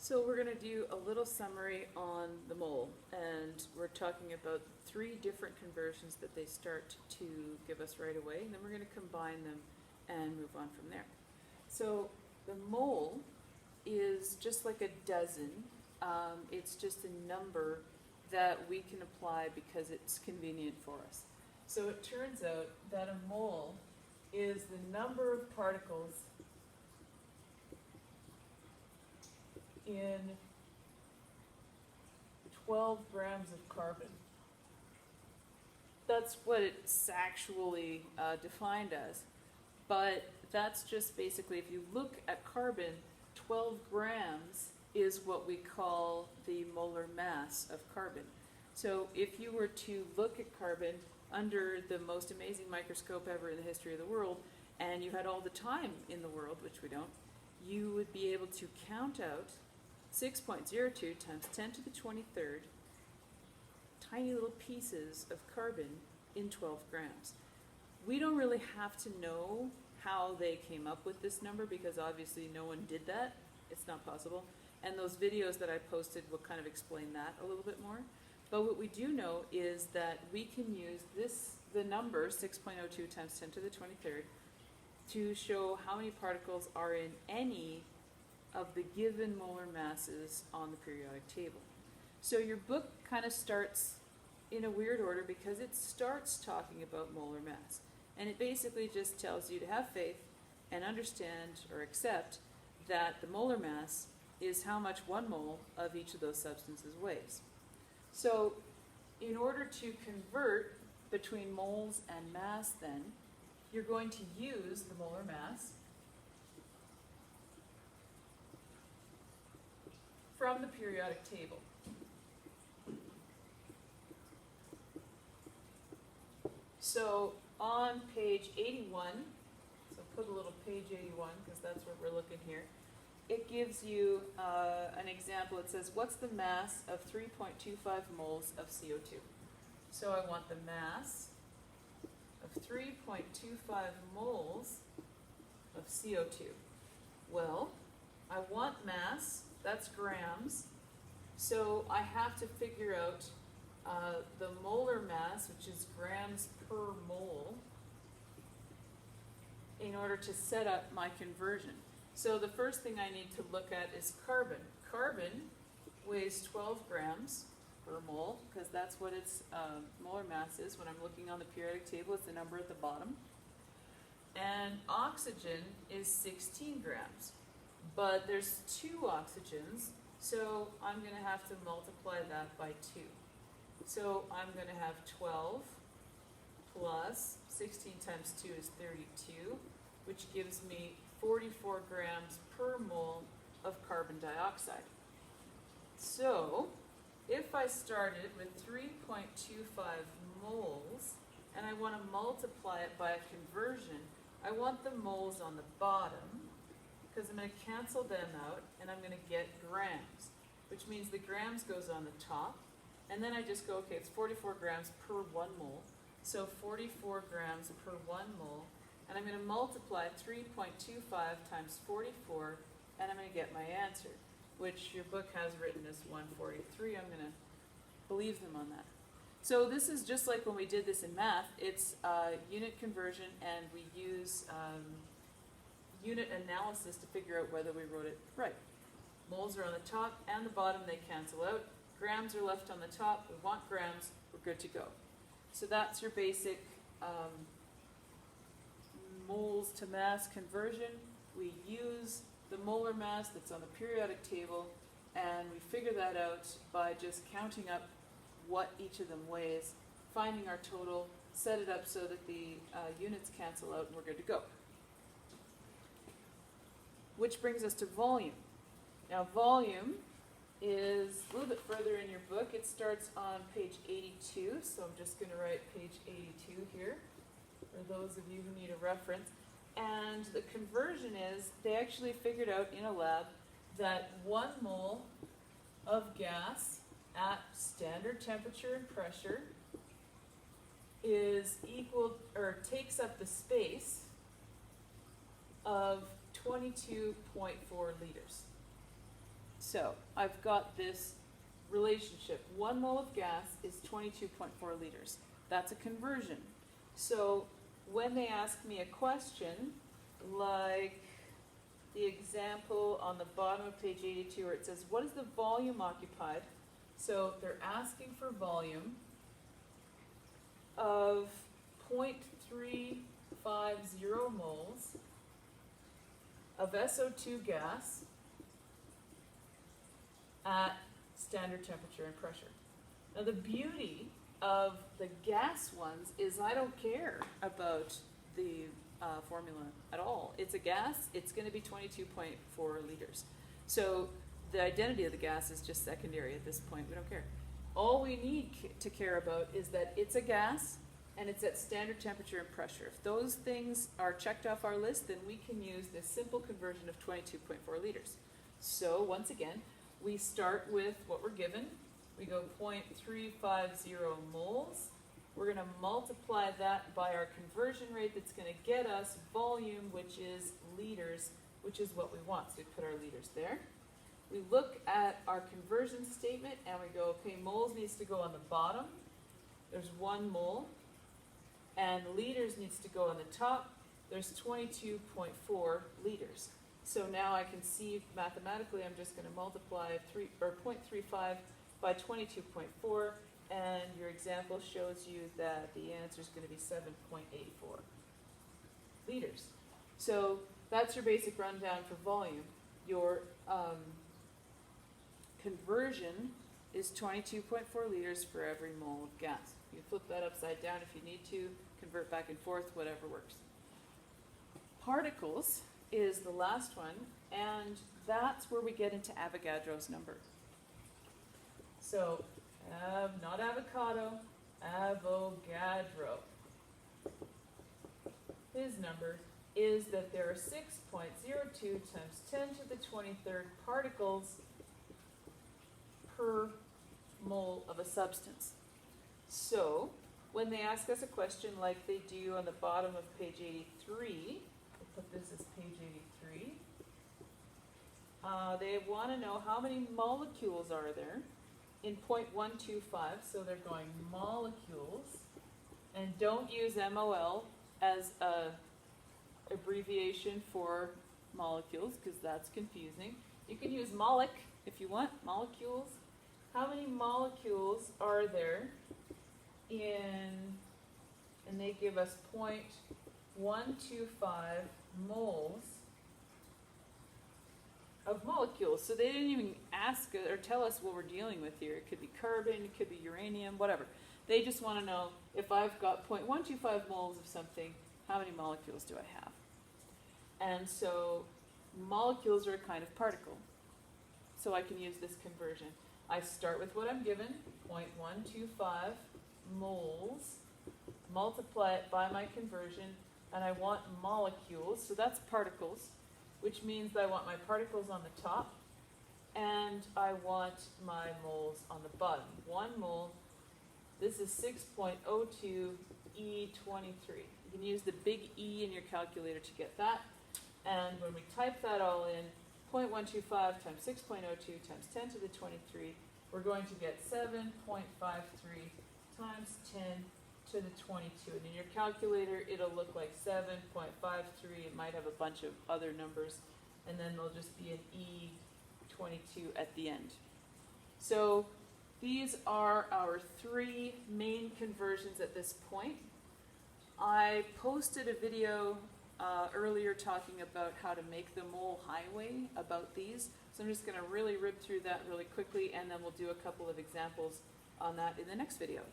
So we're going to do a little summary on the mole, and we're talking about 3 different conversions that they start to give us right away, and then we're going to combine them and move on from there. So the mole is just like a dozen. It's just a number that we can apply because it's convenient for us. So it turns out that a mole is the number of particles in 12 grams of carbon. That's what it's actually defined as. But that's just basically, if you look at carbon, 12 grams is what we call the molar mass of carbon. So if you were to look at carbon under the most amazing microscope ever in the history of the world, and you had all the time in the world, which we don't, you would be able to count out 6.02 times 10 to the 23rd tiny little pieces of carbon in 12 grams. We don't really have to know how they came up with this number because obviously no one did that. It's not possible. And those videos that I posted will kind of explain that a little bit more. But what we do know is that we can use the number 6.02 times 10 to the 23rd to show how many particles are in any of the given molar masses on the periodic table. So your book kind of starts in a weird order because it starts talking about molar mass. And it basically just tells you to have faith and understand or accept that the molar mass is how much 1 mole of each of those substances weighs. So in order to convert between moles and mass then, you're going to use the molar mass from the periodic table. So on page 81, so put a little page 81 because that's where we're looking here, it gives you an example. It says, what's the mass of 3.25 moles of CO2? So I want the mass of 3.25 moles of CO2. Well, I want mass, that's grams, so I have to figure out the molar mass, which is grams per mole, in order to set up my conversion. So the first thing I need to look at is carbon. Carbon weighs 12 grams per mole, because that's what its molar mass is. When I'm looking on the periodic table, it's the number at the bottom. And oxygen is 16 grams. But there's 2 oxygens, so I'm going to have to multiply that by 2. So I'm going to have 12 plus 16 times 2 is 32, which gives me 44 grams per mole of carbon dioxide. So if I started with 3.25 moles and I want to multiply it by a conversion, I want the moles on the bottom because I'm going to cancel them out and I'm going to get grams, which means the grams goes on the top. And then I just go, okay, it's 44 grams per 1 mole. So 44 grams per 1 mole. And I'm going to multiply 3.25 times 44, and I'm going to get my answer, which your book has written as 143. I'm going to believe them on that. So this is just like when we did this in math. It's unit conversion, and we use unit analysis to figure out whether we wrote it right. Moles are on the top and the bottom. They cancel out. Grams are left on the top. We want grams. We're good to go. So that's your basic moles to mass conversion. We use the molar mass that's on the periodic table, and we figure that out by just counting up what each of them weighs, finding our total, set it up so that the units cancel out, and we're good to go. Which brings us to volume. Now volume is a little bit further in your book. It starts on page 82, so I'm just going to write page 82 here for those of you who need a reference. And the conversion is, they actually figured out in a lab that 1 mole of gas at standard temperature and pressure is equal, or takes up the space of 22.4 liters. So I've got this relationship. 1 mole of gas is 22.4 liters. That's a conversion. So when they ask me a question, like the example on the bottom of page 82 where it says, what is the volume occupied? So they're asking for volume of 0.350 moles of SO2 gas at standard temperature and pressure. Now the beauty of the gas ones is I don't care about the formula at all. It's a gas, it's going to be 22.4 liters. So the identity of the gas is just secondary at this point. We don't care. All we need to care about is that it's a gas and it's at standard temperature and pressure. If those things are checked off our list, then we can use this simple conversion of 22.4 liters. So once again, we start with what we're given. We go 0.350 moles. We're going to multiply that by our conversion rate that's going to get us volume, which is liters, which is what we want. So we put our liters there. We look at our conversion statement and we go, okay, moles needs to go on the bottom. There's 1 mole. And liters needs to go on the top. There's 22.4 liters. So now I can see mathematically I'm just going to multiply 0.35 by 22.4, and your example shows you that the answer is going to be 7.84 liters. So that's your basic rundown for volume. Your conversion is 22.4 liters for every mole of gas. You flip that upside down if you need to, convert back and forth, whatever works. Particles is the last one, and that's where we get into Avogadro's number. So, not avocado, Avogadro. His number is that there are 6.02 times 10 to the 23rd particles per mole of a substance. So, when they ask us a question like they do on the bottom of page 83, we'll put this as page 83, they want to know how many molecules are there in 0.125, so they're going molecules, and don't use MOL as a abbreviation for molecules because that's confusing. You can use molic if you want, molecules. How many molecules are there and they give us 0.125 moles of molecules. So they didn't even ask or tell us what we're dealing with here. It could be carbon, it could be uranium, whatever. They just want to know if I've got 0.125 moles of something, how many molecules do I have? And so molecules are a kind of particle. So I can use this conversion. I start with what I'm given, 0.125 moles, multiply it by my conversion, and I want molecules, so that's particles, which means that I want my particles on the top, and I want my moles on the bottom. 1 mole, this is 6.02 E23. You can use the big E in your calculator to get that, and when we type that all in, 0.125 times 6.02 times 10 to the 23, we're going to get 7.53 times 10 to the 22. And in your calculator, it'll look like 7.53. It might have a bunch of other numbers, and then there'll just be an E22 at the end. So these are our 3 main conversions at this point. I posted a video earlier talking about how to make the mole highway about these. So I'm just going to really rip through that really quickly, and then we'll do a couple of examples on that in the next video.